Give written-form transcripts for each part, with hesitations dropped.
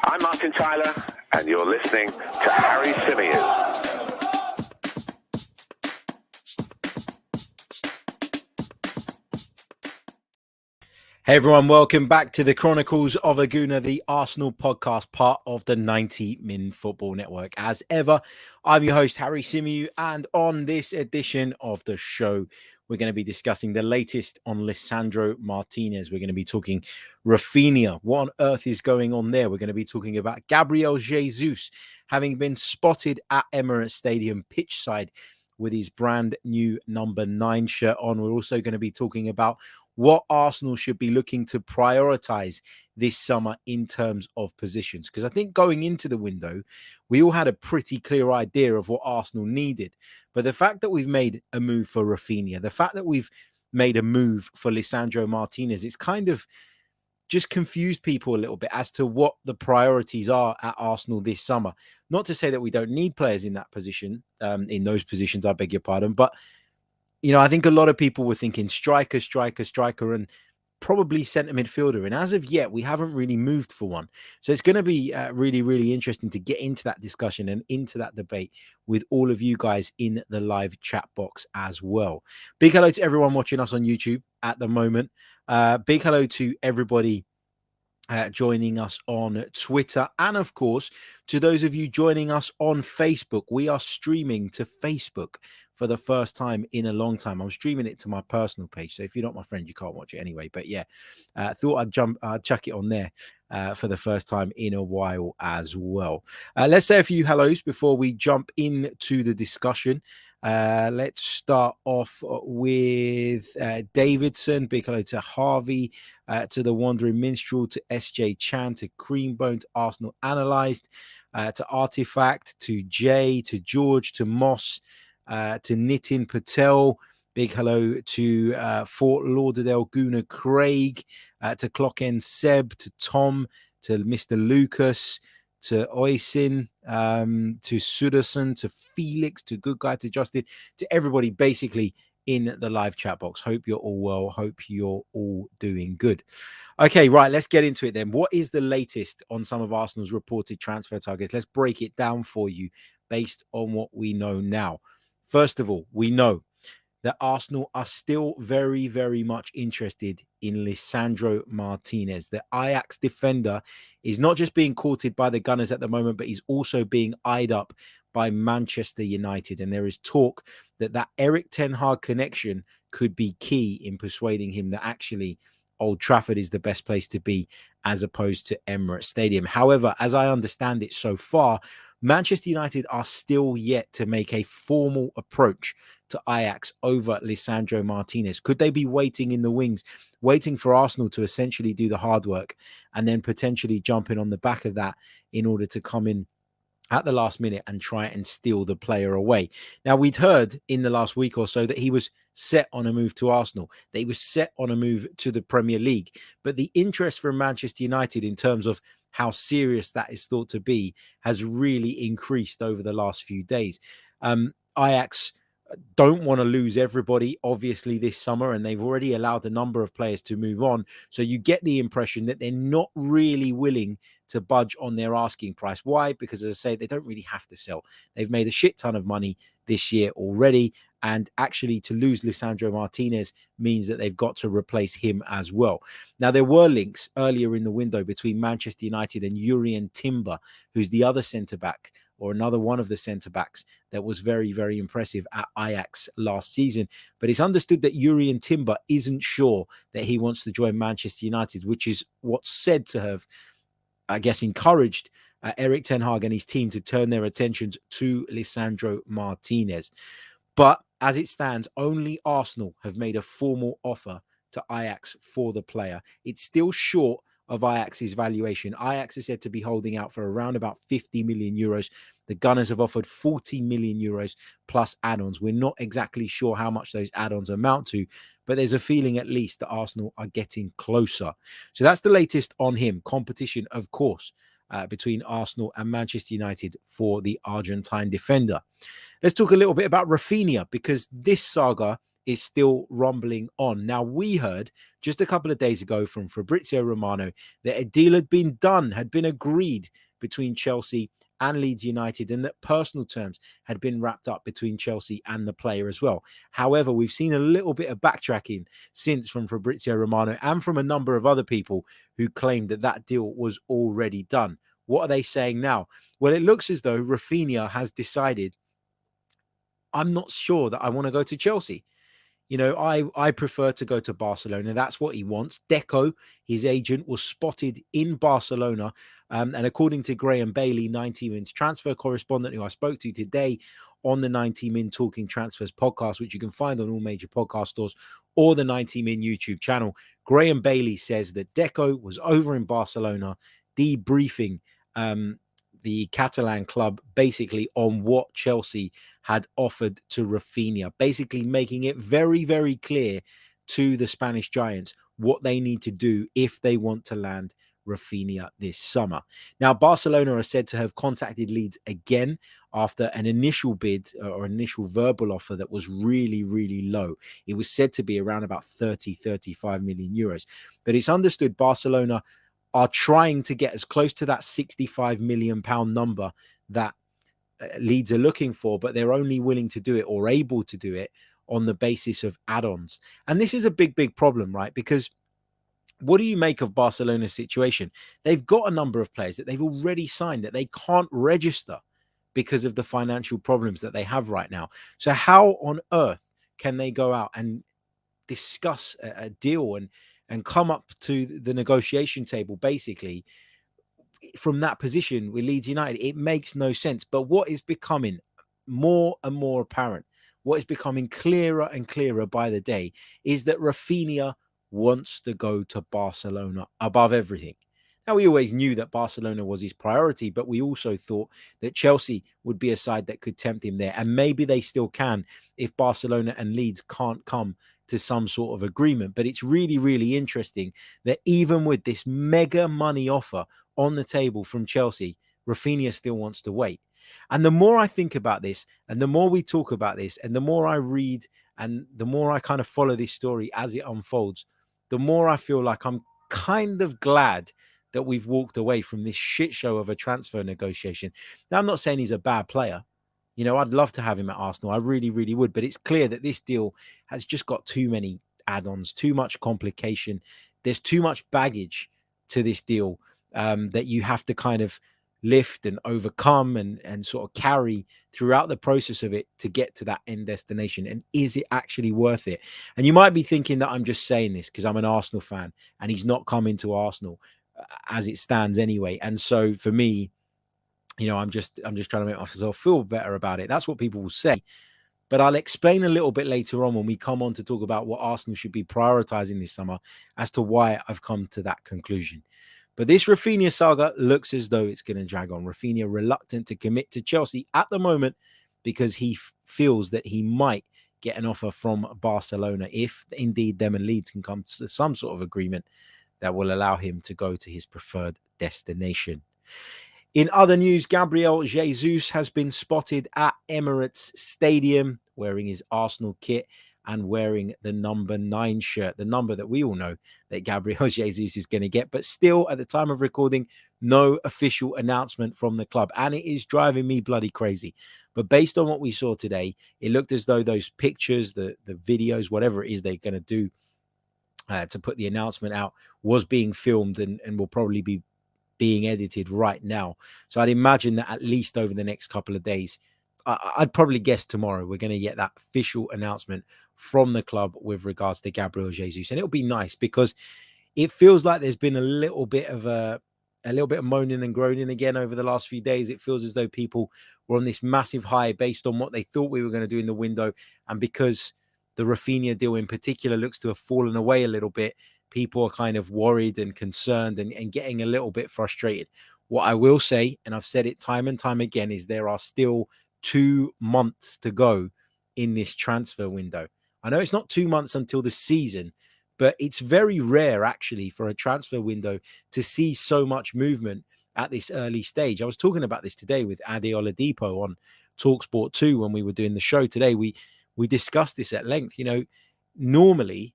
I'm Martin Tyler, and you're listening to Harry Symeou. Hey everyone, welcome back to the Chronicles of a Gooner, the Arsenal podcast, part of the 90 Min Football Network. As ever, I'm your host, Harry Symeou, and on this edition of the show, we're going to be discussing the latest on Lisandro Martinez. We're going to be talking Raphinha. What on earth is going on there? We're going to be talking about Gabriel Jesus having been spotted at Emirates Stadium pitchside with his brand new number 9 shirt on. We're also going to be talking about what Arsenal should be looking to prioritize this summer in terms of positions. Because I think going into the window, we all had a pretty clear idea of what Arsenal needed. But the fact that we've made a move for Raphinha, the fact that we've made a move for Lisandro Martinez, it's kind of just confused people a little bit as to what the priorities are at Arsenal this summer. Not to say that we don't need players in that position, in those positions, I beg your pardon, but you know, I think a lot of people were thinking striker, and probably centre midfielder. And as of yet, we haven't really moved for one. So it's going to be really, really interesting to get into that discussion and into that debate with all of you guys in the live chat box as well. Big hello to everyone watching us on YouTube at the moment. Big hello to everybody joining us on Twitter, and of course to those of you joining us on Facebook. We are streaming to Facebook for the first time in a long time. I'm streaming it to my personal page, so if you're not my friend, you can't watch it anyway. But yeah, thought I'd chuck it on there for the first time in a while as well. Let's say a few hellos before we jump into the discussion. Let's start off with Davidson. Big hello to Harvey, to the Wandering Minstrel, to SJ Chan, to Creambone, to Arsenal Analysed, to Artifact, to Jay, to George, to Moss, to Nitin Patel. Big hello to Fort Lauderdale Gooner Craig, to Clockend Seb, to Tom, to Mr. Lucas, to Oisin, to Suderson, to Felix, to Good Guy, to Justin, to everybody basically in the live chat box. Hope you're all well. Hope you're all doing good. Okay, right, let's get into it then. What is the latest on some of Arsenal's reported transfer targets? Let's break it down for you based on what we know now. First of all, we know that Arsenal are still very, very much interested in Lisandro Martinez. The Ajax defender is not just being courted by the Gunners at the moment, but he's also being eyed up by Manchester United. And there is talk that that Erik ten Hag connection could be key in persuading him that actually Old Trafford is the best place to be as opposed to Emirates Stadium. However, as I understand it so far, Manchester United are still yet to make a formal approach to Ajax over Lisandro Martinez. Could they be waiting in the wings, waiting for Arsenal to essentially do the hard work and then potentially jumping on the back of that in order to come in at the last minute and try and steal the player away? Now, we'd heard in the last week or so that he was set on a move to Arsenal, that he was set on a move to the Premier League. But the interest from Manchester United in terms of how serious that is thought to be has really increased over the last few days. Ajax don't want to lose everybody, obviously, this summer, and they've already allowed a number of players to move on. So you get the impression that they're not really willing to budge on their asking price. Why? Because, as I say, they don't really have to sell. They've made a shit ton of money this year already. And actually, to lose Lisandro Martinez means that they've got to replace him as well. Now, there were links earlier in the window between Manchester United and Youri Tielemans, who's the other centre-back, or another one of the centre-backs that was very, very impressive at Ajax last season. But it's understood that Youri Tielemans isn't sure that he wants to join Manchester United, which is what's said to have, I guess, encouraged Erik ten Hag and his team to turn their attentions to Lisandro Martinez. But as it stands, only Arsenal have made a formal offer to Ajax for the player. It's still short of Ajax's valuation. Ajax is said to be holding out for around about 50 million euros. The Gunners have offered 40 million euros plus add-ons. We're not exactly sure how much those add-ons amount to, but there's a feeling at least that Arsenal are getting closer. So that's the latest on him. Competition, of course, between Arsenal and Manchester United for the Argentine defender. Let's talk a little bit about Raphinha, because this saga is still rumbling on. Now, we heard just a couple of days ago from Fabrizio Romano that a deal had been done, had been agreed between Chelsea and Leeds United, and that personal terms had been wrapped up between Chelsea and the player as well. However, we've seen a little bit of backtracking since from Fabrizio Romano and from a number of other people who claimed that that deal was already done. What are they saying now? Well, it looks as though Raphinha has decided, I'm not sure that I want to go to Chelsea. You know, I prefer to go to Barcelona. That's what he wants. Deco, his agent, was spotted in Barcelona. And according to Graham Bailey, 90 Min's transfer correspondent, who I spoke to today on the 90 Min Talking Transfers podcast, which you can find on all major podcast stores or the 90 Min YouTube channel, Graham Bailey says that Deco was over in Barcelona debriefing the Catalan club basically on what Chelsea had offered to Raphinha, basically making it very, very clear to the Spanish Giants what they need to do if they want to land Raphinha this summer. Now, Barcelona are said to have contacted Leeds again after an initial bid or initial verbal offer that was really, really low. It was said to be around about 35 million euros. But it's understood Barcelona are trying to get as close to that 65 million pound number that Leeds are looking for, but they're only willing to do it or able to do it on the basis of add-ons. And this is a big, big problem, right? Because what do you make of Barcelona's situation? They've got a number of players that they've already signed that they can't register because of the financial problems that they have right now. So how on earth can they go out and discuss a deal and come up to the negotiation table basically from that position with Leeds United? It makes no sense. But what is becoming more and more apparent, what is becoming clearer and clearer by the day, is that Raphinha wants to go to Barcelona above everything. Now, we always knew that Barcelona was his priority, but we also thought that Chelsea would be a side that could tempt him there. And maybe they still can if Barcelona and Leeds can't come to some sort of agreement. But it's really, really interesting that even with this mega money offer on the table from Chelsea, Raphinha still wants to wait. And the more I think about this, and the more we talk about this, and the more I read, and the more I kind of follow this story as it unfolds, the more I feel like I'm kind of glad that we've walked away from this shit show of a transfer negotiation. Now, I'm not saying he's a bad player. You know, I'd love to have him at Arsenal. I really, really would. But it's clear that this deal has just got too many add-ons, too much complication. There's too much baggage to this deal that you have to kind of lift and overcome and sort of carry throughout the process of it to get to that end destination. And is it actually worth it? And you might be thinking that I'm just saying this because I'm an Arsenal fan and he's not coming to Arsenal as it stands anyway. And so for me, you know, I'm just trying to make myself feel better about it. That's what people will say. But I'll explain a little bit later on when we come on to talk about what Arsenal should be prioritizing this summer as to why I've come to that conclusion. But this Raphinha saga looks as though it's going to drag on. Raphinha reluctant to commit to Chelsea at the moment because he feels that he might get an offer from Barcelona if indeed them and Leeds can come to some sort of agreement that will allow him to go to his preferred destination. In other news, Gabriel Jesus has been spotted at Emirates Stadium wearing his Arsenal kit and wearing the number 9 shirt, the number that we all know that Gabriel Jesus is going to get. But still, at the time of recording, no official announcement from the club. And it is driving me bloody crazy. But based on what we saw today, it looked as though those pictures, the videos, whatever it is they're going to do to put the announcement out was being filmed and will probably be being edited right now. So I'd imagine that at least over the next couple of days, I'd probably guess tomorrow we're going to get that official announcement from the club with regards to Gabriel Jesus. And it'll be nice because it feels like there's been a little bit of moaning and groaning again over the last few days. It feels as though people were on this massive high based on what they thought we were going to do in the window. And because the Raphinha deal in particular looks to have fallen away a little bit, people are kind of worried and concerned and getting a little bit frustrated. What I will say, and I've said it time and time again, is there are still 2 months to go in this transfer window. I know it's not 2 months until the season, but it's very rare actually for a transfer window to see so much movement at this early stage. I was talking about this today with Ade Oladipo on TalkSport 2 when we were doing the show today. We we discussed this at length. Normally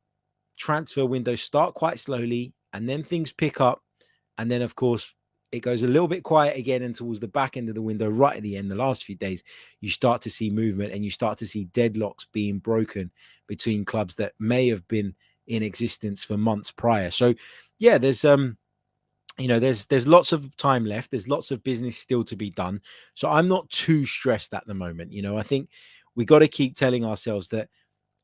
transfer windows start quite slowly and then things pick up. And then, of course, it goes a little bit quiet again, and towards the back end of the window, right at the end, the last few days, you start to see movement and you start to see deadlocks being broken between clubs that may have been in existence for months prior. So, yeah, there's lots of time left. There's lots of business still to be done. So I'm not too stressed at the moment. I think we got to keep telling ourselves that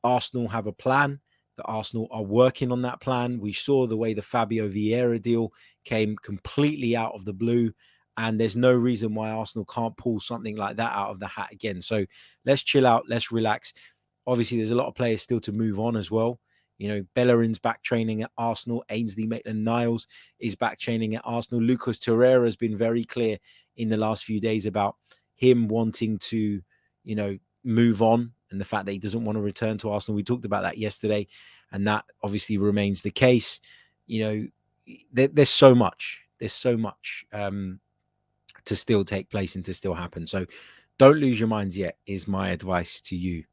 Arsenal have a plan, that Arsenal are working on that plan. We saw the way the Fabio Vieira deal came completely out of the blue, and there's no reason why Arsenal can't pull something like that out of the hat again. So let's chill out, let's relax. Obviously, there's a lot of players still to move on as well. Bellerin's back training at Arsenal. Ainsley Maitland-Niles is back training at Arsenal. Lucas Torreira has been very clear in the last few days about him wanting to, move on, and the fact that he doesn't want to return to Arsenal. We talked about that yesterday, and that obviously remains the case. There's so much. There's so much to still take place and to still happen. So don't lose your minds yet, is my advice to you.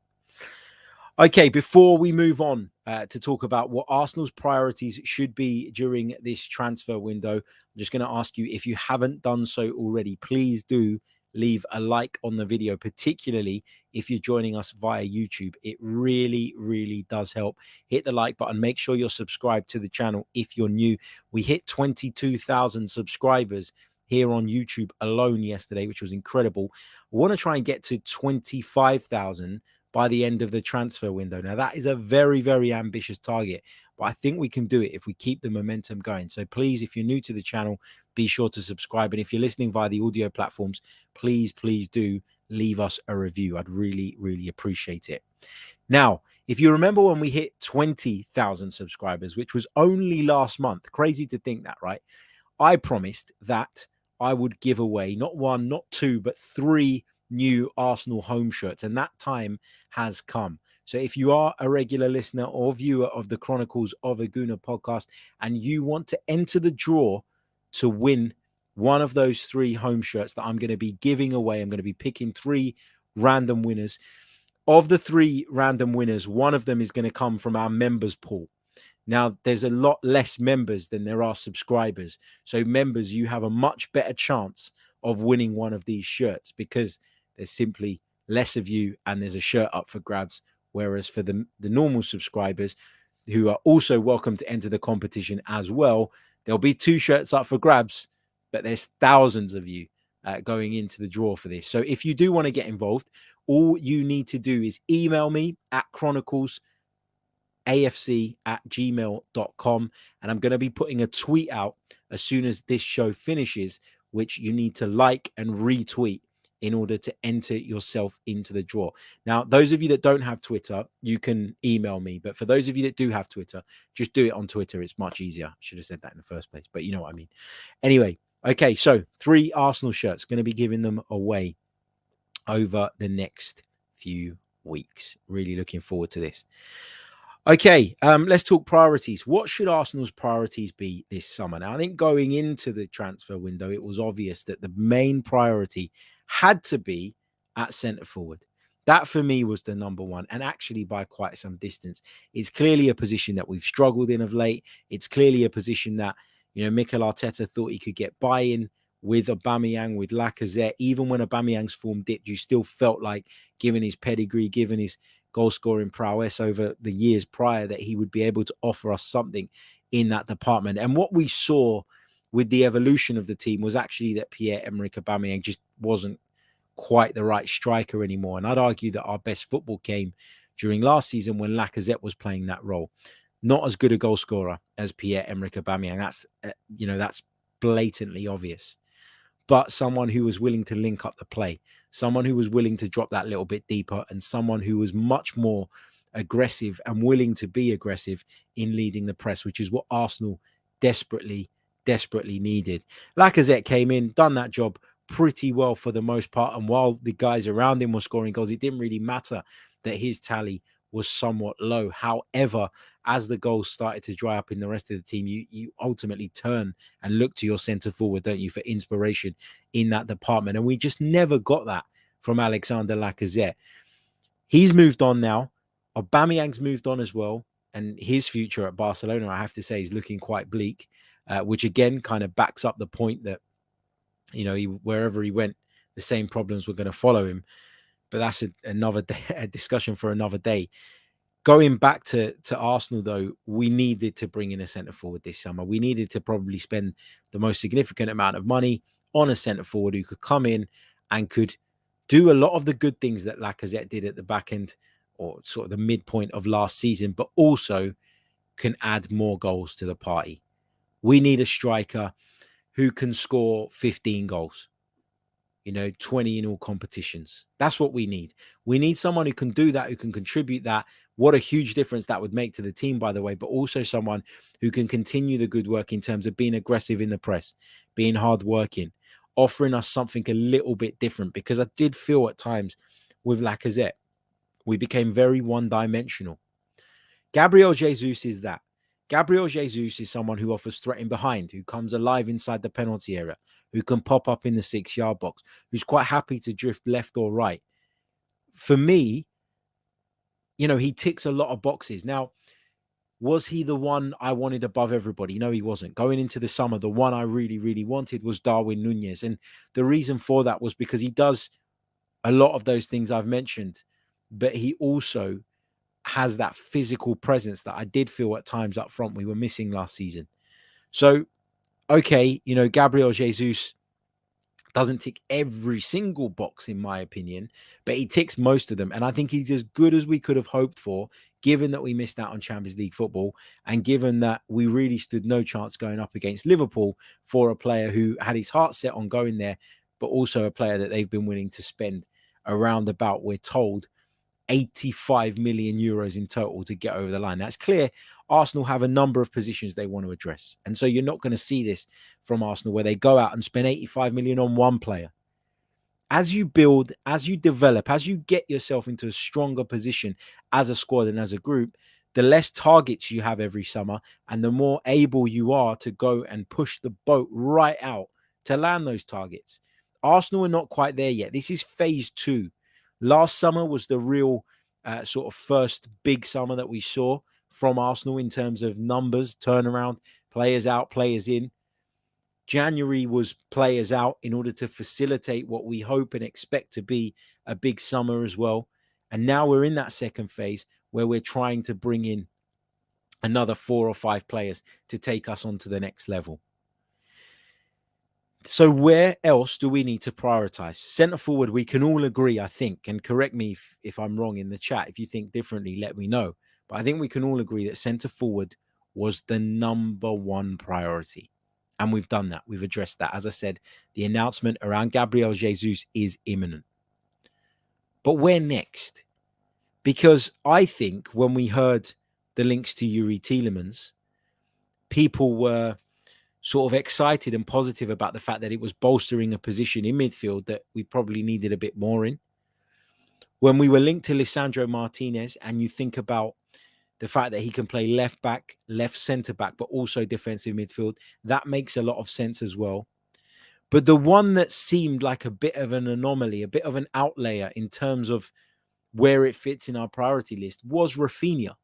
Okay, before we move on to talk about what Arsenal's priorities should be during this transfer window, I'm just going to ask you, if you haven't done so already, please do leave a like on the video, particularly if you're joining us via YouTube. It really, really does help. Hit the like button. Make sure you're subscribed to the channel if you're new. We hit 22,000 subscribers here on YouTube alone yesterday, which was incredible. I want to try and get to 25,000 by the end of the transfer window. Now, that is a very, very ambitious target, but I think we can do it if we keep the momentum going. So please, if you're new to the channel, be sure to subscribe. And if you're listening via the audio platforms, please do leave us a review. I'd really, really appreciate it. Now, if you remember when we hit 20,000 subscribers, which was only last month, crazy to think that, right? I promised that I would give away not one, not two, but 3 new Arsenal home shirts, and that time has come. So if you are a regular listener or viewer of the Chronicles of a Gooner podcast and you want to enter the draw to win one of those 3 home shirts that I'm going to be giving away, I'm going to be picking 3 random winners. Of the 3 random winners, one of them is going to come from our members pool. Now, there's a lot less members than there are subscribers. So members, you have a much better chance of winning one of these shirts because there's simply less of you and there's a shirt up for grabs. Whereas for the normal subscribers, who are also welcome to enter the competition as well, there'll be 2 shirts up for grabs, but there's thousands of you going into the draw for this. So if you do want to get involved, all you need to do is email me at chroniclesafc@gmail.com, and I'm going to be putting a tweet out as soon as this show finishes, which you need to like and retweet in order to enter yourself into the draw. Now, those of you that don't have Twitter, you can email me. But for those of you that do have Twitter, just do it on Twitter. It's much easier. I should have said that in the first place, but you know what I mean. Anyway, okay, so 3 Arsenal shirts. Going to be giving them away over the next few weeks. Really looking forward to this. Okay, let's talk priorities. What should Arsenal's priorities be this summer? Now, I think going into the transfer window, it was obvious that the main priority had to be at centre forward. That for me was the number one, and actually by quite some distance. It's clearly a position that we've struggled in of late. It's clearly a position that, Mikel Arteta thought he could get buy-in with Aubameyang, with Lacazette. Even when Aubameyang's form dipped, you still felt like, given his pedigree, given his goal-scoring prowess over the years prior, that he would be able to offer us something in that department. And what we saw with the evolution of the team was actually that Pierre-Emerick Aubameyang just wasn't quite the right striker anymore. And I'd argue that our best football came during last season when Lacazette was playing that role. Not as good a goal scorer as Pierre-Emerick Aubameyang. That's blatantly obvious. But someone who was willing to link up the play, someone who was willing to drop that little bit deeper, and someone who was much more aggressive and willing to be aggressive in leading the press, which is what Arsenal desperately needed. Lacazette came in, done that job pretty well for the most part. And while the guys around him were scoring goals, it didn't really matter that his tally was somewhat low. However, as the goals started to dry up in the rest of the team, you ultimately turn and look to your centre forward, don't you, for inspiration in that department. And we just never got that from Alexander Lacazette. He's moved on now. Aubameyang's moved on as well. And his future at Barcelona, I have to say, is looking quite bleak, which again kind of backs up the point that, wherever he went, the same problems were going to follow him. But that's another day, a discussion for another day. Going back to Arsenal, though, we needed to bring in a centre forward this summer. We needed to probably spend the most significant amount of money on a centre forward who could come in and could do a lot of the good things that Lacazette did at the back end or sort of the midpoint of last season, but also can add more goals to the party. We need a striker who can score 15 goals. 20 in all competitions. That's what we need. We need someone who can do that, who can contribute that. What a huge difference that would make to the team, by the way, but also someone who can continue the good work in terms of being aggressive in the press, being hardworking, offering us something a little bit different, because I did feel at times with Lacazette, we became very one-dimensional. Gabriel Jesus is that. Gabriel Jesus is someone who offers threat in behind, who comes alive inside the penalty area, who can pop up in the 6-yard box, who's quite happy to drift left or right. For me, he ticks a lot of boxes. Now, was he the one I wanted above everybody? No, he wasn't. Going into the summer, the one I really, really wanted was Darwin Núñez. And the reason for that was because he does a lot of those things I've mentioned, but he also has that physical presence that I did feel at times up front we were missing last season. So, okay, Gabriel Jesus doesn't tick every single box, in my opinion, but he ticks most of them. And I think he's as good as we could have hoped for, given that we missed out on Champions League football and given that we really stood no chance going up against Liverpool for a player who had his heart set on going there, but also a player that they've been willing to spend around about, we're told, 85 million euros in total to get over the line. That's clear. Arsenal have a number of positions they want to address. And so you're not going to see this from Arsenal where they go out and spend 85 million on one player. As you build, as you develop, as you get yourself into a stronger position as a squad and as a group, the less targets you have every summer and the more able you are to go and push the boat right out to land those targets. Arsenal are not quite there yet. This is phase 2. Last summer was the real sort of first big summer that we saw from Arsenal in terms of numbers, turnaround, players out, players in. January was players out in order to facilitate what we hope and expect to be a big summer as well. And now we're in that second phase where we're trying to bring in another 4 or 5 players to take us on to the next level. So where else do we need to prioritize? Centre forward, we can all agree, I think, and correct me if I'm wrong in the chat. If you think differently, let me know. But I think we can all agree that centre forward was the number one priority. And we've done that. We've addressed that. As I said, the announcement around Gabriel Jesus is imminent. But where next? Because I think when we heard the links to Youri Tielemans, people were sort of excited and positive about the fact that it was bolstering a position in midfield that we probably needed a bit more in. When we were linked to Lisandro Martinez and you think about the fact that he can play left back, left centre back, but also defensive midfield, that makes a lot of sense as well. But the one that seemed like a bit of an anomaly, a bit of an outlier in terms of where it fits in our priority list was Raphinha.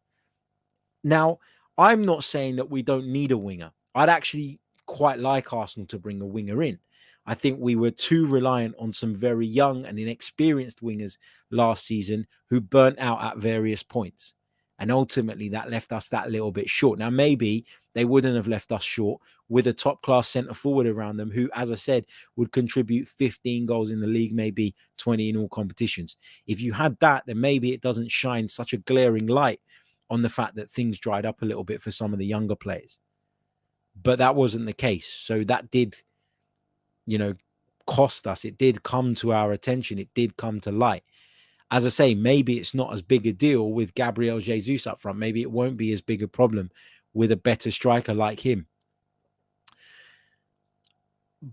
Now, I'm not saying that we don't need a winger. I'd actually quite like Arsenal to bring a winger in. I think we were too reliant on some very young and inexperienced wingers last season who burnt out at various points. And ultimately that left us that little bit short. Now, maybe they wouldn't have left us short with a top-class centre-forward around them who, as I said, would contribute 15 goals in the league, maybe 20 in all competitions. If you had that, then maybe it doesn't shine such a glaring light on the fact that things dried up a little bit for some of the younger players. But that wasn't the case. So that did, cost us. It did come to our attention. It did come to light. As I say, maybe it's not as big a deal with Gabriel Jesus up front. Maybe it won't be as big a problem with a better striker like him.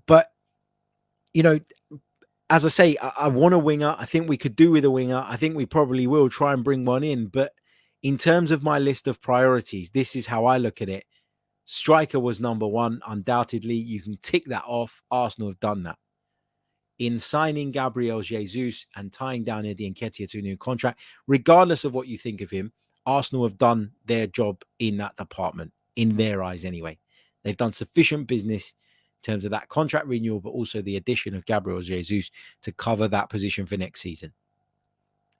But, as I say, I want a winger. I think we could do with a winger. I think we probably will try and bring one in. But in terms of my list of priorities, this is how I look at it. Striker was number one, undoubtedly. You can tick that off. Arsenal have done that. in signing Gabriel Jesus and tying down Eddie Ketia to a new contract. Regardless of what you think of him, Arsenal have done their job in that department, in their eyes anyway. They've done sufficient business in terms of that contract renewal, but also the addition of Gabriel Jesus to cover that position for next season.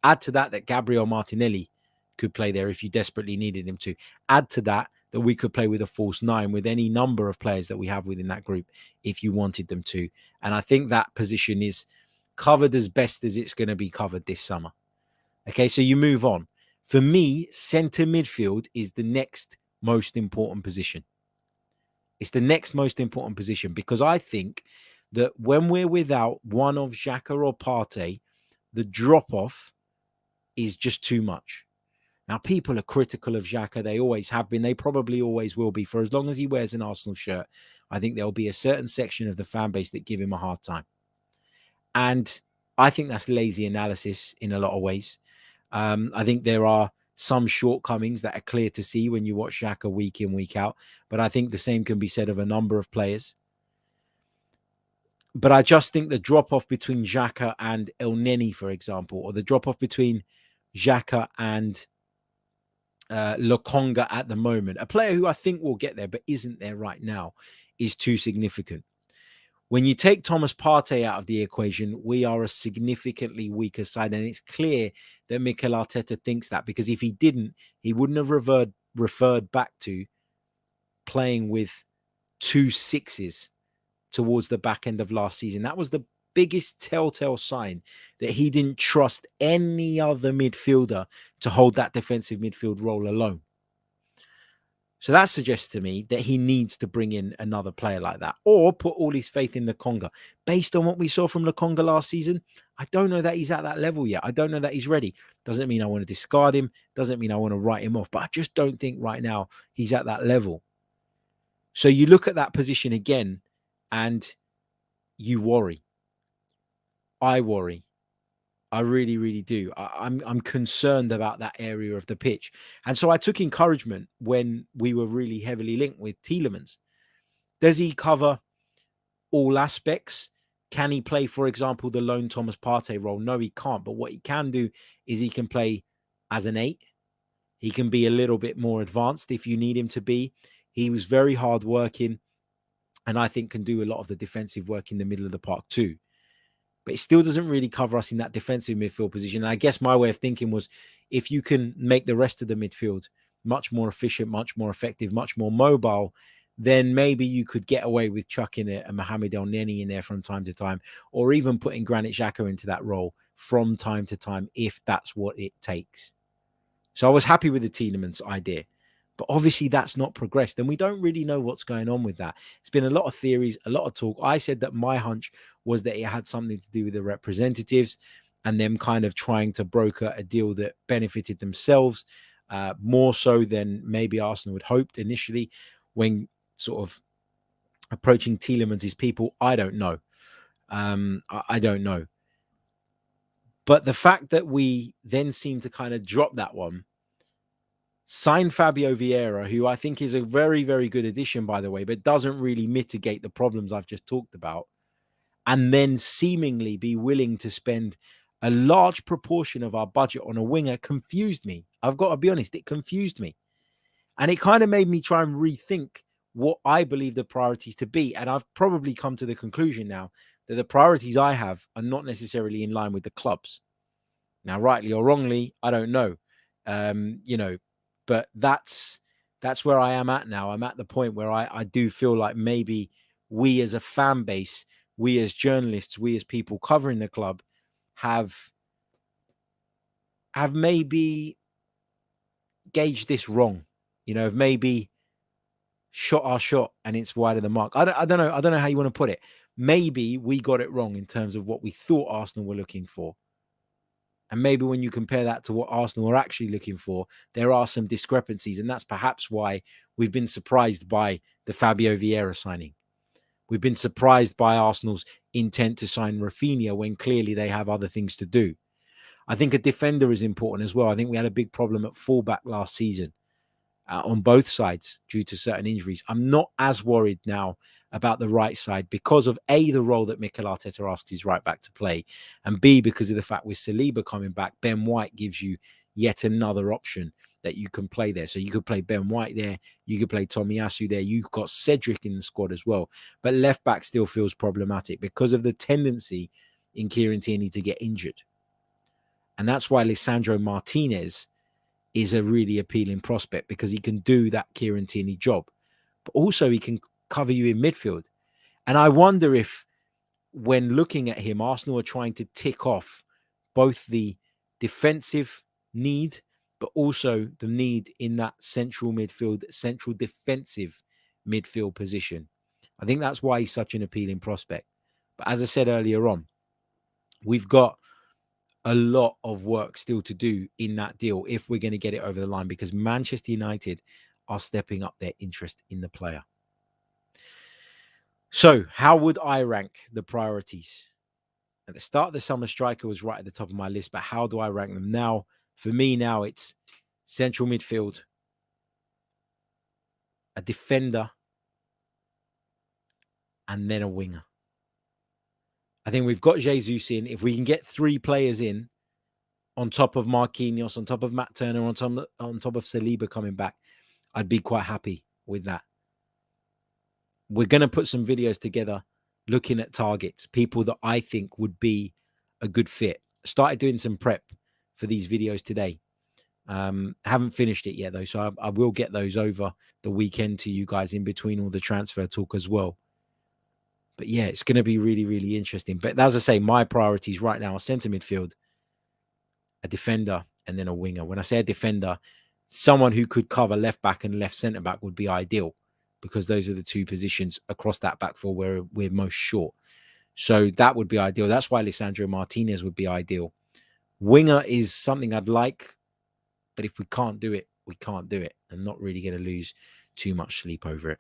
Add to that Gabriel Martinelli could play there if you desperately needed him to. Add to that we could play with a false nine with any number of players that we have within that group if you wanted them to. And I think that position is covered as best as it's going to be covered this summer. Okay, so you move on. For me, centre midfield is the next most important position. It's the next most important position because I think that when we're without one of Xhaka or Partey, the drop-off is just too much. Now, people are critical of Xhaka. They always have been. They probably always will be. For as long as he wears an Arsenal shirt, I think there'll be a certain section of the fan base that give him a hard time. And I think that's lazy analysis in a lot of ways. I think there are some shortcomings that are clear to see when you watch Xhaka week in, week out. But I think the same can be said of a number of players. But I just think the drop-off between Xhaka and El Neni, for example, or the drop-off between Xhaka and Lokonga at the moment, a player who I think will get there but isn't there right now, is too significant. When you take Thomas Partey out of the equation, we are a significantly weaker side. And it's clear that Mikel Arteta thinks that, because if he didn't, he wouldn't have referred back to playing with 2 6s towards the back end of last season. That was the biggest telltale sign that he didn't trust any other midfielder to hold that defensive midfield role alone. So that suggests to me that he needs to bring in another player like that, or put all his faith in Lokonga. Based on what we saw from Lokonga last season, I don't know that he's at that level yet. I don't know that he's ready. Doesn't mean I want to discard him. Doesn't mean I want to write him off. But I just don't think right now he's at that level. So you look at that position again and you worry. I worry. I really, really do. I'm concerned about that area of the pitch. And so I took encouragement when we were really heavily linked with Tielemans. Does he cover all aspects? Can he play, for example, the lone Thomas Partey role? No, he can't. But what he can do is he can play as an 8. He can be a little bit more advanced if you need him to be. He was very hardworking and I think can do a lot of the defensive work in the middle of the park too. But it still doesn't really cover us in that defensive midfield position. And I guess my way of thinking was, if you can make the rest of the midfield much more efficient, much more effective, much more mobile, then maybe you could get away with chucking a Mohamed El Neni in there from time to time, or even putting Granit Xhaka into that role from time to time, if that's what it takes. So I was happy with the Tielemans idea. But obviously that's not progressed. And we don't really know what's going on with that. It's been a lot of theories, a lot of talk. I said that my hunch was that it had something to do with the representatives and them kind of trying to broker a deal that benefited themselves more so than maybe Arsenal had hoped initially when sort of approaching Tielemans' people. I don't know. I don't know. But the fact that we then seem to kind of drop that one, sign Fabio Vieira, who I think is a very, very good addition, by the way, but doesn't really mitigate the problems I've just talked about, and then seemingly be willing to spend a large proportion of our budget on a winger, confused me. I've got to be honest, it confused me. And it kind of made me try and rethink what I believe the priorities to be. And I've probably come to the conclusion now that the priorities I have are not necessarily in line with the club's. Now, rightly or wrongly, I don't know. But that's where I am at now. I'm at the point where I do feel like maybe we as a fan base, we as journalists, we as people covering the club have maybe gauged this wrong, have maybe shot our shot and it's wide of the mark. I don't know how you want to put it. Maybe we got it wrong in terms of what we thought Arsenal were looking for. And maybe when you compare that to what Arsenal are actually looking for, there are some discrepancies. And that's perhaps why we've been surprised by the Fabio Vieira signing. We've been surprised by Arsenal's intent to sign Raphinha when clearly they have other things to do. I think a defender is important as well. I think we had a big problem at fullback last season. on both sides due to certain injuries. I'm not as worried now about the right side because of A, the role that Mikel Arteta asks his right back to play, and B, because of the fact with Saliba coming back, Ben White gives you yet another option that you can play there. So you could play Ben White there, you could play Tomiyasu there, you've got Cedric in the squad as well. But left back still feels problematic because of the tendency in Kieran Tierney to get injured. And that's why Lisandro Martinez is a really appealing prospect, because he can do that Kieran Tierney job, but also he can cover you in midfield. And I wonder if, when looking at him, Arsenal are trying to tick off both the defensive need, but also the need in that central midfield, central defensive midfield position. I think that's why he's such an appealing prospect. But as I said earlier on, we've got a lot of work still to do in that deal if we're going to get it over the line, because Manchester United are stepping up their interest in the player. So how would I rank the priorities? At the start of the summer, striker was right at the top of my list, but how do I rank them now? For me now, it's central midfield, a defender, and then a winger. I think we've got Jesus in. If we can get 3 players in, on top of Marquinhos, on top of Matt Turner, on top of Saliba coming back, I'd be quite happy with that. We're going to put some videos together looking at targets, people that I think would be a good fit. Started doing some prep for these videos today. Haven't finished it yet, though, so I will get those over the weekend to you guys in between all the transfer talk as well. But yeah, it's going to be really, really interesting. But as I say, my priorities right now are centre midfield, a defender, and then a winger. When I say a defender, someone who could cover left back and left centre back would be ideal, because those are the 2 positions across that back four where we're most short. So that would be ideal. That's why Lisandro Martinez would be ideal. Winger is something I'd like, but if we can't do it, we can't do it. I'm not really going to lose too much sleep over it.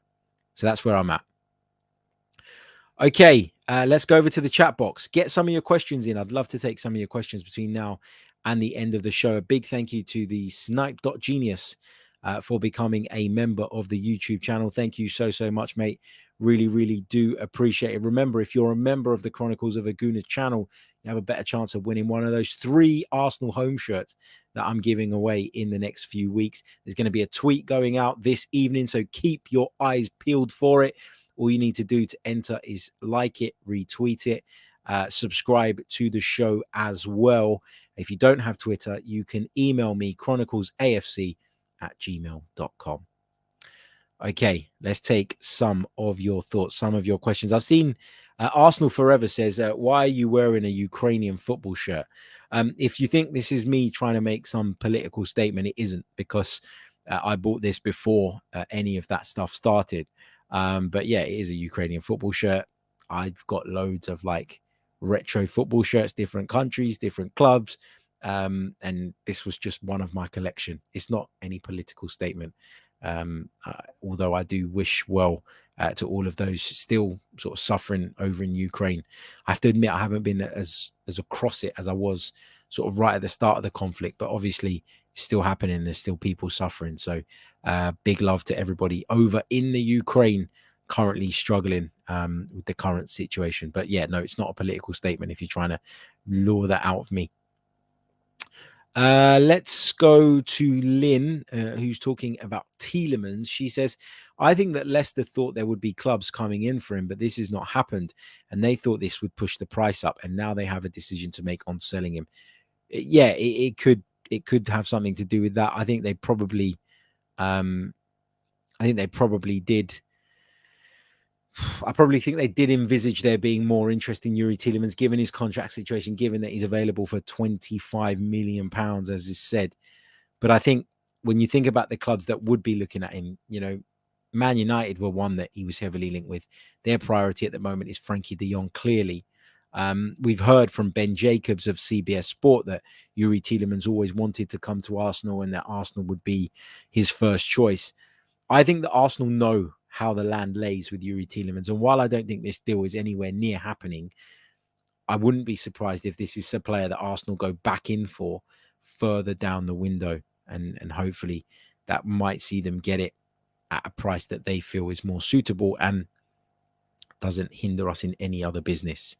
So that's where I'm at. Okay, let's go over to the chat box. Get some of your questions in. I'd love to take some of your questions between now and the end of the show. A big thank you to the Snipe.Genius for becoming a member of the YouTube channel. Thank you so, so much, mate. Really, really do appreciate it. Remember, if you're a member of the Chronicles of a Gooner channel, you have a better chance of winning one of those 3 Arsenal home shirts that I'm giving away in the next few weeks. There's going to be a tweet going out this evening, so keep your eyes peeled for it. All you need to do to enter is like it, retweet it, subscribe to the show as well. If you don't have Twitter, you can email me, chroniclesafc@gmail.com. Okay, let's take some of your thoughts, some of your questions. I've seen Arsenal Forever says, why are you wearing a Ukrainian football shirt? If you think this is me trying to make some political statement, it isn't, because I bought this before any of that stuff started. But yeah, it is a Ukrainian football shirt. I've got loads of like retro football shirts, different countries, different clubs. And this was just one of my collection. It's not any political statement. Although I do wish well to all of those still sort of suffering over in Ukraine. I have to admit, I haven't been as across it as I was sort of right at the start of the conflict, but obviously it's still happening. There's still people suffering. So big love to everybody over in the Ukraine currently struggling with the current situation. But yeah, no, it's not a political statement if you're trying to lure that out of me. Let's go to Lynn, who's talking about Tielemans. She says, I think that Leicester thought there would be clubs coming in for him, but this has not happened. And they thought this would push the price up. And now they have a decision to make on selling him. Yeah, it could have something to do with that. I think they probably did. I probably think they did envisage there being more interest in Youri Tielemans, given his contract situation, given that he's available for £25 million, as is said. But I think when you think about the clubs that would be looking at him, you know, Man United were one that he was heavily linked with. Their priority at the moment is Frankie de Jong, clearly. We've heard from Ben Jacobs of CBS Sport that Youri Tielemans always wanted to come to Arsenal and that Arsenal would be his first choice. I think that Arsenal know how the land lays with Youri Tielemans. And while I don't think this deal is anywhere near happening, I wouldn't be surprised if this is a player that Arsenal go back in for further down the window. And hopefully that might see them get it at a price that they feel is more suitable and doesn't hinder us in any other business.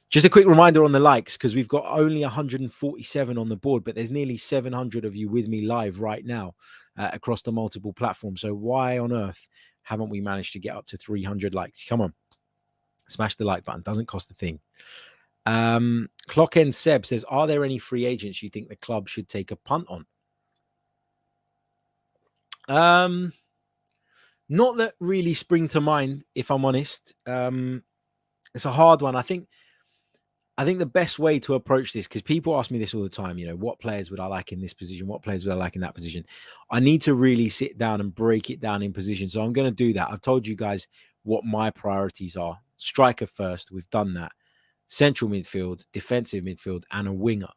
Just a quick reminder on the likes, because we've got only 147 on the board, but there's nearly 700 of you with me live right now across the multiple platforms. So why on earth haven't we managed to get up to 300 likes? Come on, smash the like button. Doesn't cost a thing. Clock End Seb says, are there any free agents you think the club should take a punt on? Not that really spring to mind, if I'm honest. It's a hard one. I think the best way to approach this, because people ask me this all the time, what players would I like in this position? What players would I like in that position? I need to really sit down and break it down in position. So I'm going to do that. I've told you guys what my priorities are. Striker first. We've done that. Central midfield, defensive midfield, and a winger.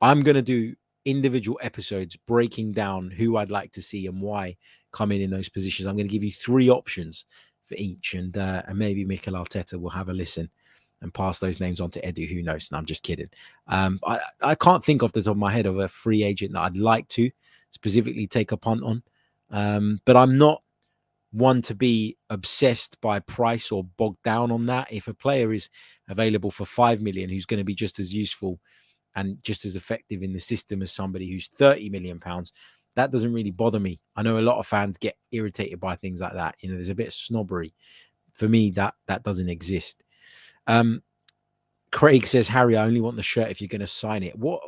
I'm going to do individual episodes breaking down who I'd like to see and why come in those positions. I'm going to give you 3 options for each, and maybe Mikel Arteta will have a listen and pass those names on to Edu. Who knows? No, I'm just kidding. I can't think off the top of my head of a free agent that I'd like to specifically take a punt on. But I'm not one to be obsessed by price or bogged down on that. If a player is available for 5 million, who's going to be just as useful and just as effective in the system as somebody who's 30 million pounds, that doesn't really bother me. I know a lot of fans get irritated by things like that. There's a bit of snobbery. For me, that doesn't exist. Craig says, Harry, I only want the shirt if you're going to sign it. What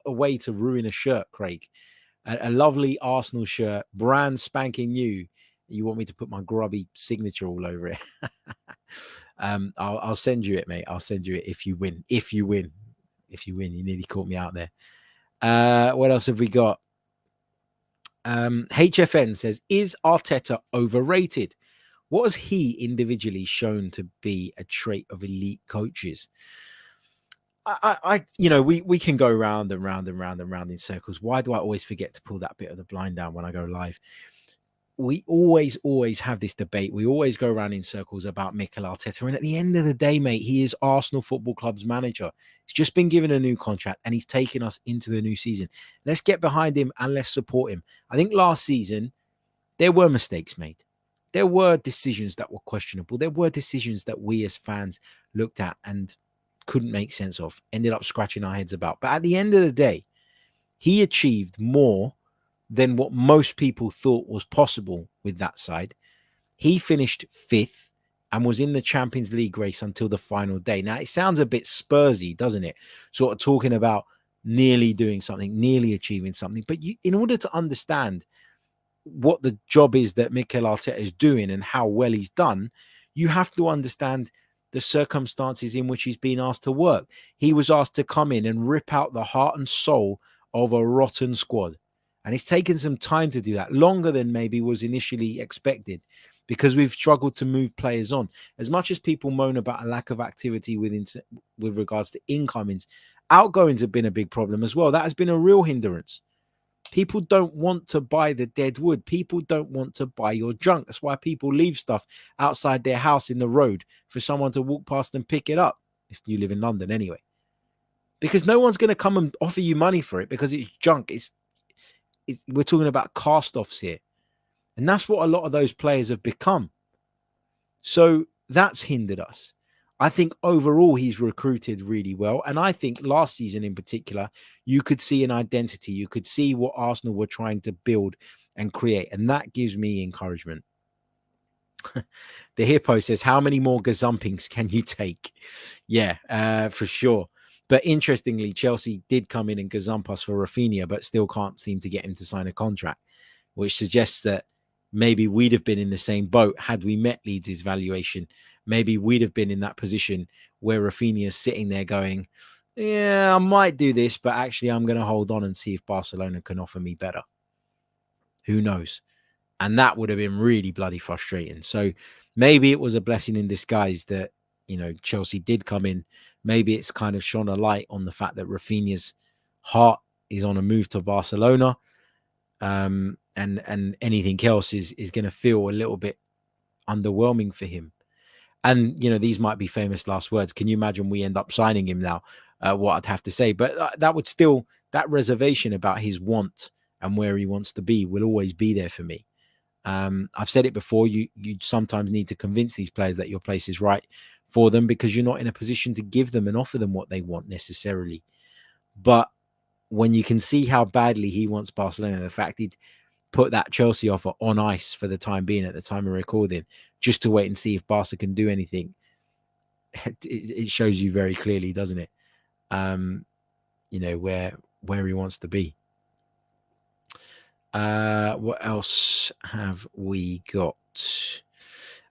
a way to ruin a shirt, Craig. A lovely Arsenal shirt, brand spanking new. You want me to put my grubby signature all over it? I'll send you it, mate. I'll send you it if you win. If you win. You nearly caught me out there. What else have we got? HFN says, is Arteta overrated? What has he individually shown to be a trait of elite coaches? We can go round and round and round and round in circles. Why do I always forget to pull that bit of the blind down when I go live? We always have this debate. We always go around in circles about Mikel Arteta. And at the end of the day, mate, he is Arsenal Football Club's manager. He's just been given a new contract and he's taken us into the new season. Let's get behind him and let's support him. I think last season, there were mistakes made. There were decisions that were questionable. There were decisions that we as fans looked at and couldn't make sense of, ended up scratching our heads about. But at the end of the day, he achieved more than what most people thought was possible with that side. He finished 5th and was in the Champions League race until the final day. Now, it sounds a bit Spursy, doesn't it? Sort of talking about nearly doing something, nearly achieving something. But in order to understand what the job is that Mikel Arteta is doing and how well he's done, you have to understand the circumstances in which he's been asked to work. He was asked to come in and rip out the heart and soul of a rotten squad. And it's taken some time to do that, longer than maybe was initially expected, because we've struggled to move players on. As much as people moan about a lack of activity with regards to incomings, outgoings have been a big problem as well. That has been a real hindrance. People don't want to buy the dead wood. People don't want to buy your junk. That's why people leave stuff outside their house in the road for someone to walk past and pick it up, if you live in London anyway. Because no one's going to come and offer you money for it because it's junk. We're talking about cast-offs here. And that's what a lot of those players have become. So that's hindered us. I think overall he's recruited really well. And I think last season in particular, you could see an identity. You could see what Arsenal were trying to build and create. And that gives me encouragement. The Hippo says, how many more gazumpings can you take? Yeah, for sure. But interestingly, Chelsea did come in and gazump us for Raphinha, but still can't seem to get him to sign a contract, which suggests that maybe we'd have been in the same boat had we met Leeds' valuation. Maybe we'd have been in that position where Raphinha is sitting there going, yeah, I might do this, but actually I'm going to hold on and see if Barcelona can offer me better. Who knows? And that would have been really bloody frustrating. So maybe it was a blessing in disguise that, Chelsea did come in. Maybe it's kind of shone a light on the fact that Raphinha's heart is on a move to Barcelona. And anything else is going to feel a little bit underwhelming for him. And, these might be famous last words. Can you imagine we end up signing him now? What I'd have to say. But that would still, that reservation about his want and where he wants to be will always be there for me. I've said it before, you sometimes need to convince these players that your place is right for them because you're not in a position to give them and offer them what they want necessarily. But when you can see how badly he wants Barcelona, the fact he'd put that Chelsea offer on ice for the time being at the time of recording, just to wait and see if Barca can do anything, it shows you very clearly, doesn't it? Where he wants to be. What else have we got?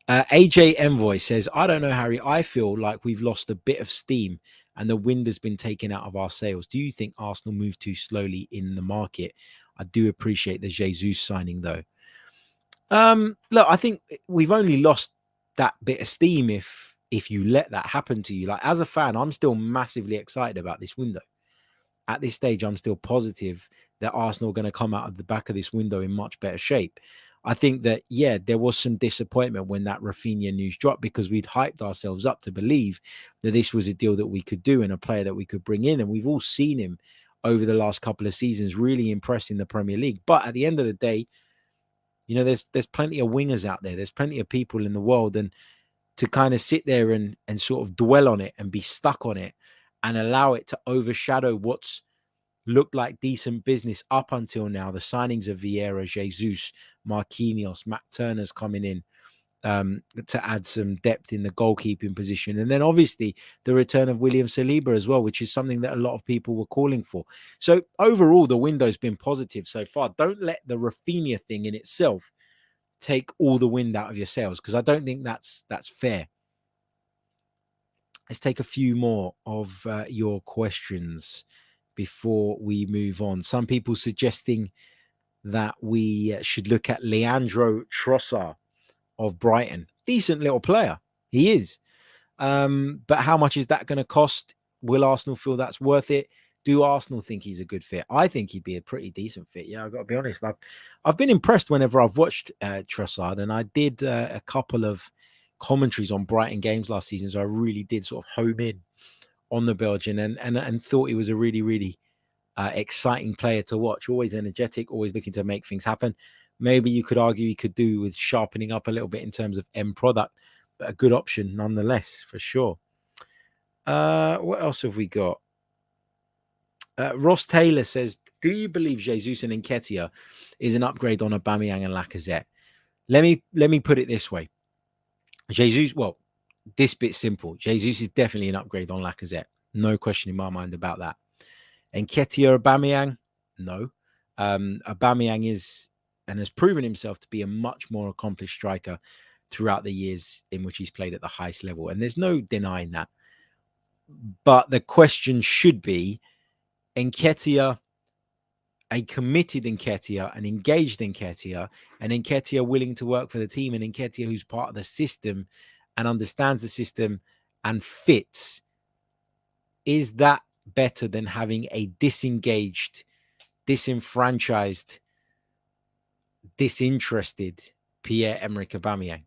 AJ Envoy says, I don't know, Harry. I feel like we've lost a bit of steam and the wind has been taken out of our sails. Do you think Arsenal moved too slowly in the market? I do appreciate the Jesus signing, though. Look, I think we've only lost that bit of steam if you let that happen to you. Like, as a fan, I'm still massively excited about this window. At this stage, I'm still positive that Arsenal are going to come out of the back of this window in much better shape. I think that, yeah, there was some disappointment when that Raphinha news dropped because we'd hyped ourselves up to believe that this was a deal that we could do and a player that we could bring in. And we've all seen him over the last couple of seasons really impress in the Premier League. But at the end of the day, you know, there's plenty of wingers out there. There's plenty of people in the world. And to kind of sit there and sort of dwell on it and be stuck on it and allow it to overshadow what's looked like decent business up until now, the signings of Vieira, Jesus, Marquinhos, Matt Turner's coming in to add some depth in the goalkeeping position. And then obviously the return of William Saliba as well, which is something that a lot of people were calling for. So overall, the window's been positive so far. Don't let the Raphinha thing in itself take all the wind out of your sails, because I don't think that's fair. Let's take a few more of your questions before we move on. Some people suggesting that we should look at Leandro Trossard of Brighton. Decent little player. He is. But how much is that going to cost? Will Arsenal feel that's worth it? Do Arsenal think he's a good fit? I think he'd be a pretty decent fit. Yeah, I've got to be honest. I've been impressed whenever I've watched Trossard, and I did a couple of commentaries on Brighton games last season, so I really did sort of home in on the Belgian and thought he was a really, really exciting player to watch. Always energetic, always looking to make things happen. Maybe you could argue he could do with sharpening up a little bit in terms of end product, but a good option nonetheless, for sure. What else have we got? Ross Taylor says, do you believe Jesus and Ketia is an upgrade on Aubameyang and Lacazette? Let me put it this way. Jesus, well, this bit's simple. Jesus is definitely an upgrade on Lacazette. No question in my mind about that. And Ketia, Aubameyang, no. Aubameyang is and has proven himself to be a much more accomplished striker throughout the years in which he's played at the highest level. And there's no denying that. But the question should be, Ketia, a committed Ketia, an engaged Ketia, and Ketia willing to work for the team, and Ketia who's part of the system and understands the system and fits. Is that better than having a disengaged, disenfranchised, disinterested Pierre-Emerick Aubameyang,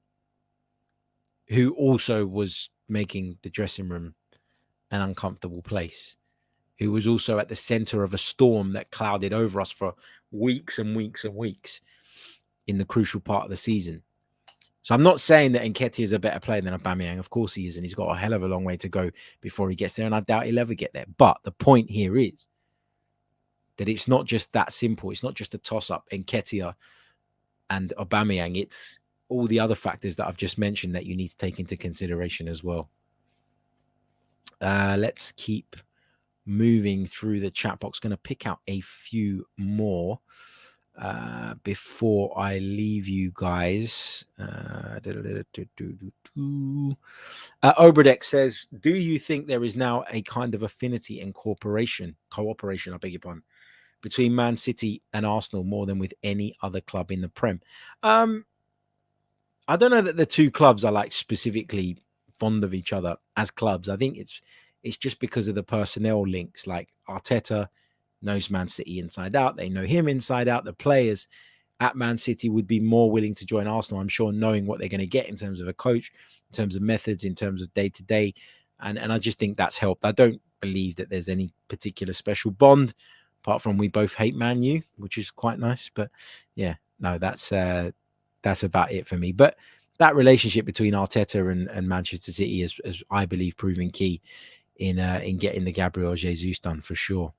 who also was making the dressing room an uncomfortable place, who was also at the center of a storm that clouded over us for weeks and weeks and weeks in the crucial part of the season? So I'm not saying that Nketiah is a better player than Aubameyang. Of course he is, and he's got a hell of a long way to go before he gets there, and I doubt he'll ever get there. But the point here is that it's not just that simple. It's not just a toss-up, Nketiah and Aubameyang. It's all the other factors that I've just mentioned that you need to take into consideration as well. Let's keep moving through the chat box. Going to pick out a few more before I leave you guys. Obradek says, do you think there is now a kind of affinity and cooperation, I beg your pardon, between Man City and Arsenal more than with any other club in the Prem? I don't know that the two clubs are like specifically fond of each other as clubs. I think it's just because of the personnel links. Like Arteta knows Man City inside out. They know him inside out. The players at Man City would be more willing to join Arsenal, I'm sure, knowing what they're going to get in terms of a coach, in terms of methods, in terms of day-to-day. And I just think that's helped. I don't believe that there's any particular special bond, apart from we both hate Man U, which is quite nice. But yeah, no, that's about it for me. But that relationship between Arteta and Manchester City is I believe, proving key in getting the Gabriel Jesus done for sure.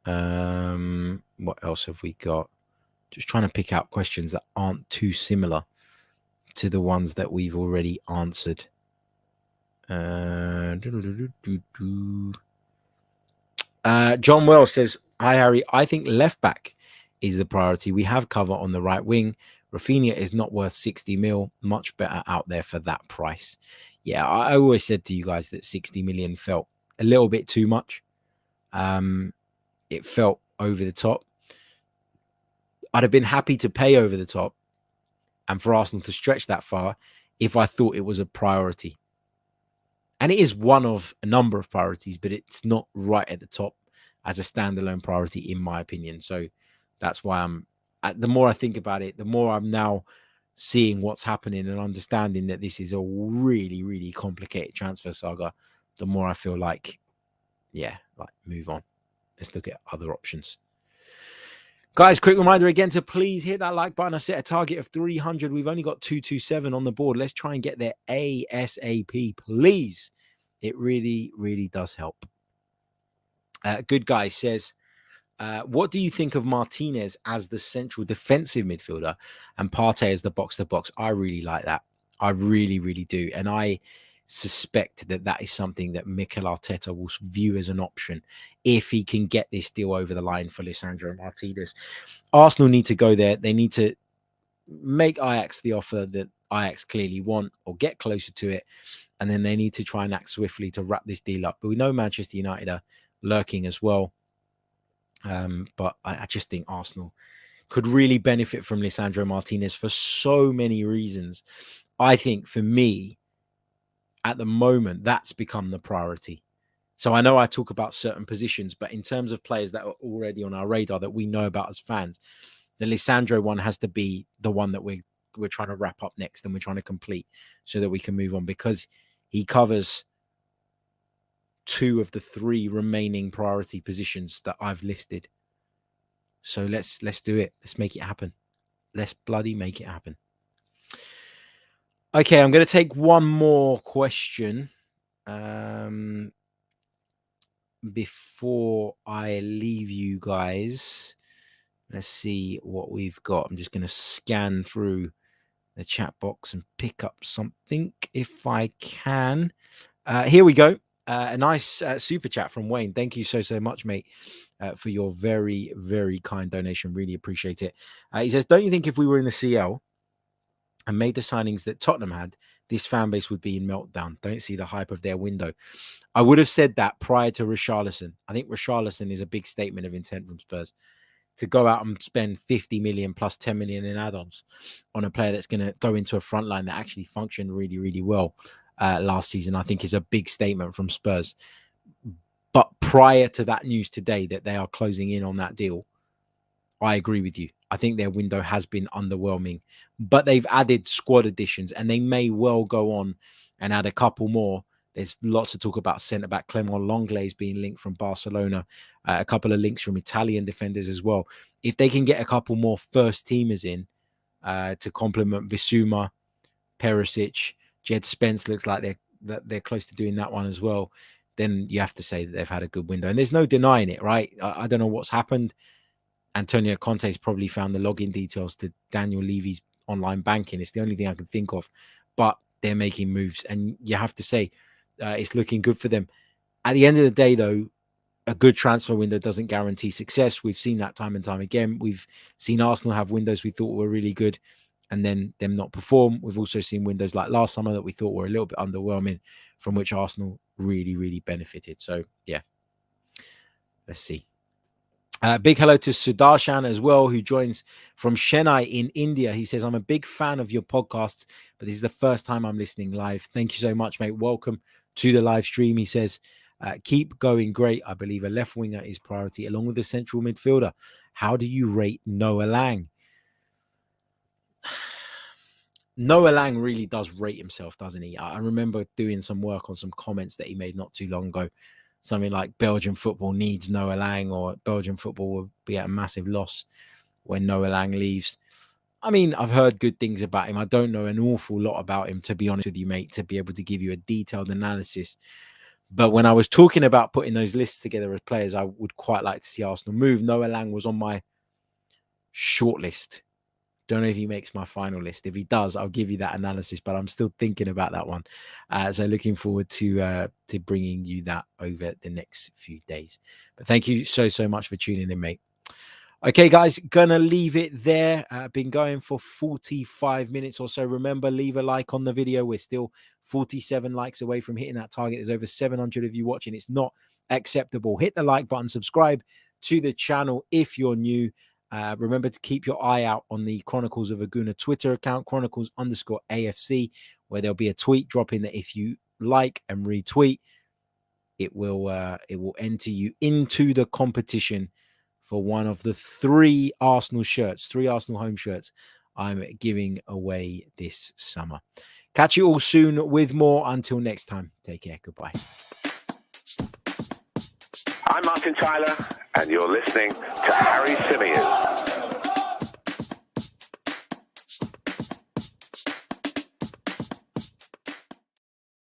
What else have we got? Just trying to pick out questions that aren't too similar to the ones that we've already answered. John Wells says, "Hi Harry, I think left back is the priority. We have cover on the right wing. Raphinha is not worth 60 mil. Much better out there for that price." Yeah, I always said to you guys that 60 million felt a little bit too much. It felt over the top. I'd have been happy to pay over the top and for Arsenal to stretch that far if I thought it was a priority. And it is one of a number of priorities, but it's not right at the top as a standalone priority, in my opinion. So that's why the more I think about it, the more I'm now seeing what's happening and understanding that this is a really, really complicated transfer saga, the more I feel like, move on. Let's look at other options. Guys, quick reminder again to please hit that like button. I set a target of 300. We've only got 227 on the board. Let's try and get there ASAP, please. It really, really does help. Good Guy says, what do you think of Martinez as the central defensive midfielder and Partey as the box-to-box? I really like that. I really, really do. And I suspect that is something that Mikel Arteta will view as an option if he can get this deal over the line for Lisandro Martinez. Arsenal need to go there. They need to make Ajax the offer that Ajax clearly want or get closer to it. And then they need to try and act swiftly to wrap this deal up. But we know Manchester United are lurking as well. But I just think Arsenal could really benefit from Lisandro Martinez for so many reasons. I think for me, at the moment, that's become the priority. So I know I talk about certain positions, but in terms of players that are already on our radar that we know about as fans, the Lisandro one has to be the one that we're trying to wrap up next and we're trying to complete so that we can move on, because he covers 2 of the 3 remaining priority positions that I've listed. So let's do it. Let's make it happen. Let's bloody make it happen. Okay, I'm going to take one more question before I leave you guys. Let's see what we've got. I'm just going to scan through the chat box and pick up something if I can. Here we go. A nice super chat from Wayne. Thank you so much, mate, for your very, very kind donation. Really appreciate it. He says, don't you think if we were in the CL and made the signings that Tottenham had, this fan base would be in meltdown? Don't see the hype of their window. I would have said that prior to Richarlison. I think Richarlison is a big statement of intent from Spurs to go out and spend 50 million plus 10 million in add-ons on a player that's going to go into a front line that actually functioned really, really well last season. I think is a big statement from Spurs. But prior to that news today that they are closing in on that deal, I agree with you. I think their window has been underwhelming, but they've added squad additions and they may well go on and add a couple more. There's lots to talk about. Centre-back Clement Lenglet is being linked from Barcelona. A couple of links from Italian defenders as well. If they can get a couple more first-teamers in to complement Bissouma, Perisic, Jed Spence looks like they're close to doing that one as well, then you have to say that they've had a good window. And there's no denying it, right? I don't know what's happened. Antonio Conte's probably found the login details to Daniel Levy's online banking. It's the only thing I can think of. But they're making moves. And you have to say, it's looking good for them. At the end of the day, though, a good transfer window doesn't guarantee success. We've seen that time and time again. We've seen Arsenal have windows we thought were really good and then them not perform. We've also seen windows like last summer that we thought were a little bit underwhelming, from which Arsenal really, really benefited. So, yeah, let's see. Big hello to Sudarshan as well, who joins from Chennai in India. He says, I'm a big fan of your podcasts, but this is the first time I'm listening live. Thank you so much, mate. Welcome to the live stream. He says, keep going great. I believe a left winger is priority along with the central midfielder. How do you rate Noah Lang? Noah Lang really does rate himself, doesn't he? I remember doing some work on some comments that he made not too long ago something like Belgian football needs Noah Lang, or Belgian football will be at a massive loss when Noah Lang leaves. I mean, I've heard good things about him. I don't know an awful lot about him, to be honest with you, mate, to be able to give you a detailed analysis. But when I was talking about putting those lists together as players, I would quite like to see Arsenal move. Noah Lang was on my shortlist. Don't know if he makes my final list. If he does, I'll give you that analysis, but I'm still thinking about that one. So looking forward to bringing you that over the next few days. But thank you so much for tuning in, mate. Okay, guys, gonna leave it there. Been going for 45 minutes or so. Remember, leave a like on the video. We're still 47 likes away from hitting that target. There's over 700 of you watching. It's not acceptable. Hit the like button, subscribe to the channel if you're new. Remember to keep your eye out on the Chronicles of a Gooner Twitter account, Chronicles_AFC, where there'll be a tweet dropping that if you like and retweet, it will enter you into the competition for one of the 3 Arsenal shirts, 3 Arsenal home shirts I'm giving away this summer. Catch you all soon with more. Until next time, take care. Goodbye. I'm Martin Tyler, and you're listening to Harry Symeou.